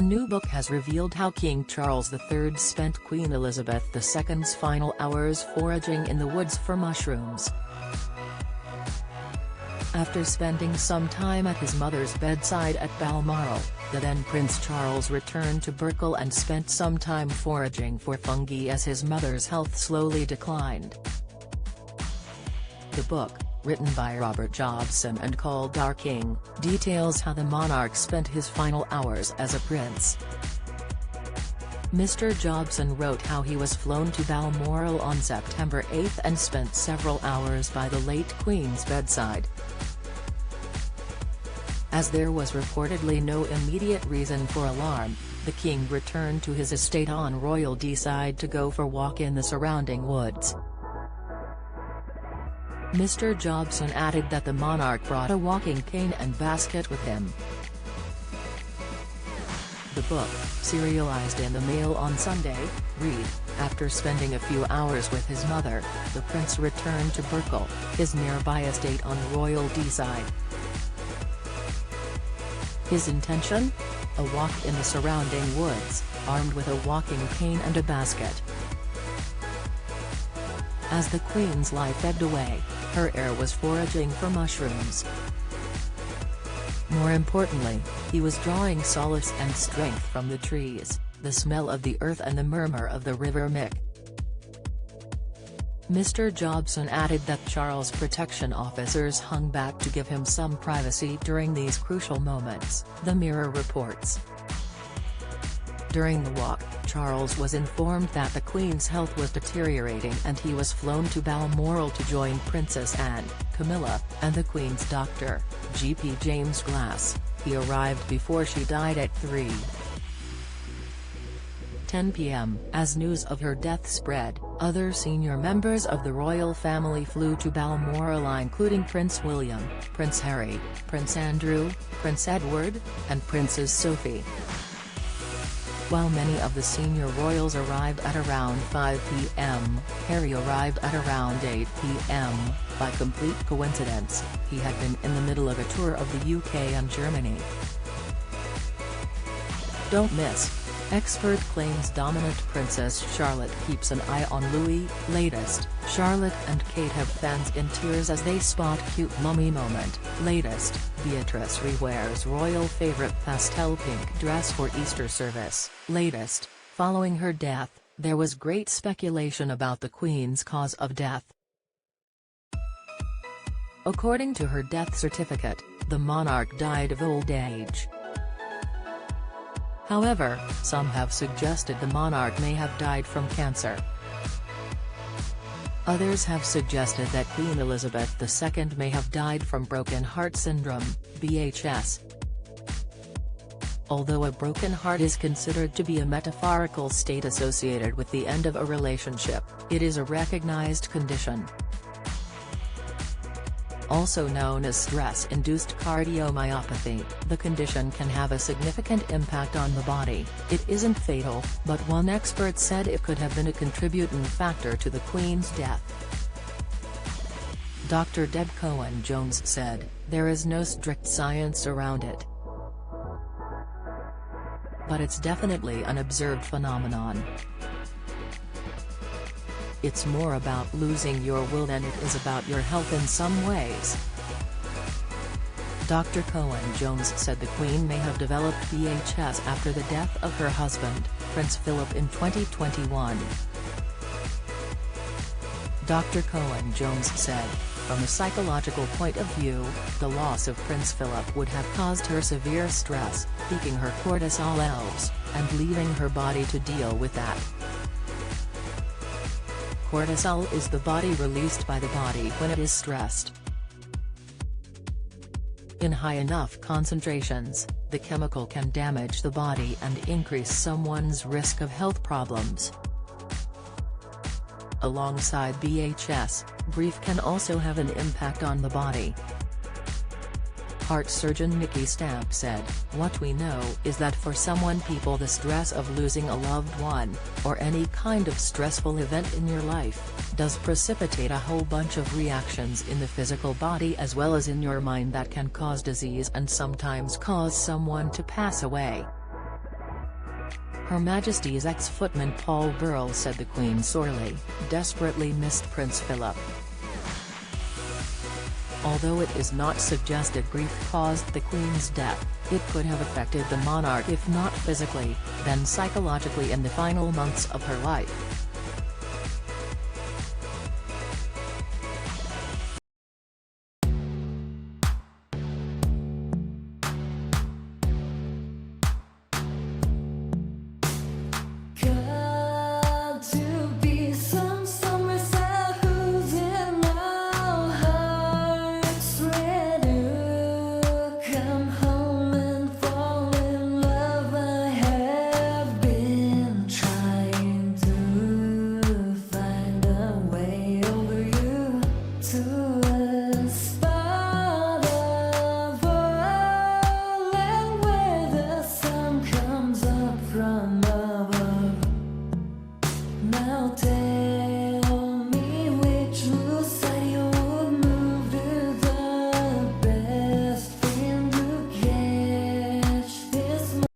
new book has revealed how King Charles III spent Queen Elizabeth II's final hours foraging in the woods for mushrooms. After spending some time at his mother's bedside at Balmoral, the then Prince Charles returned to Berkeley and spent some time foraging for fungi as his mother's health slowly declined. The book, written by Robert Jobson and called Our King, details how the monarch spent his final hours as a prince. Mr. Jobson wrote how he was flown to Balmoral on September 8 and spent several hours by the late Queen's bedside. As there was reportedly no immediate reason for alarm, the King returned to his estate on Royal Deeside to go for a walk in the surrounding woods. Mr. Jobson added that the monarch brought a walking cane and basket with him. The book, serialized in the Mail on Sunday, read, after spending a few hours with his mother, the prince returned to Berkeley, his nearby estate on Royal Deeside. His intention? A walk in the surrounding woods, armed with a walking cane and a basket. As the Queen's life ebbed away, her heir was foraging for mushrooms. More importantly, he was drawing solace and strength from the trees, the smell of the earth and the murmur of the River Mick. Mr. Jobson added that Charles' protection officers hung back to give him some privacy during these crucial moments, the Mirror reports. During the walk, Charles was informed that the Queen's health was deteriorating and he was flown to Balmoral to join Princess Anne, Camilla, and the Queen's doctor, GP James Glass. He arrived before she died at 3:10 p.m. As news of her death spread, other senior members of the royal family flew to Balmoral, including Prince William, Prince Harry, Prince Andrew, Prince Edward, and Princess Sophie. While many of the senior royals arrived at around 5 p.m., Harry arrived at around 8 p.m. By complete coincidence, he had been in the middle of a tour of the UK and Germany. Don't miss. Expert claims dominant Princess Charlotte keeps an eye on Louis. Latest, Charlotte and Kate have fans in tears as they spot cute mummy moment. Latest, Beatrice rewears royal favorite pastel pink dress for Easter service. Latest, following her death, there was great speculation about the Queen's cause of death. According to her death certificate, the monarch died of old age. However, some have suggested the monarch may have died from cancer. Others have suggested that Queen Elizabeth II may have died from broken heart syndrome, BHS. Although a broken heart is considered to be a metaphorical state associated with the end of a relationship, it is a recognized condition. Also known as stress-induced cardiomyopathy, the condition can have a significant impact on the body. It isn't fatal, but one expert said it could have been a contributing factor to the Queen's death. Dr. Deb Cohen-Jones said, "There is no strict science around it. But it's definitely an observed phenomenon. It's more about losing your will than it is about your health in some ways." Dr. Cohen-Jones said the Queen may have developed BHS after the death of her husband, Prince Philip, in 2021. Dr. Cohen-Jones said, "From a psychological point of view, the loss of Prince Philip would have caused her severe stress, peaking her cortisol levels, and leaving her body to deal with that. Cortisol is the body released by the body when it is stressed. In high enough concentrations, the chemical can damage the body and increase someone's risk of health problems." Alongside BHS, grief can also have an impact on the body. Heart surgeon Nikki Stamp said, "What we know is that for people the stress of losing a loved one, or any kind of stressful event in your life, does precipitate a whole bunch of reactions in the physical body as well as in your mind that can cause disease and sometimes cause someone to pass away." Her Majesty's ex-footman Paul Burrell said the Queen sorely, desperately missed Prince Philip. Although it is not suggested grief caused the Queen's death, it could have affected the monarch if not physically, then psychologically in the final months of her life.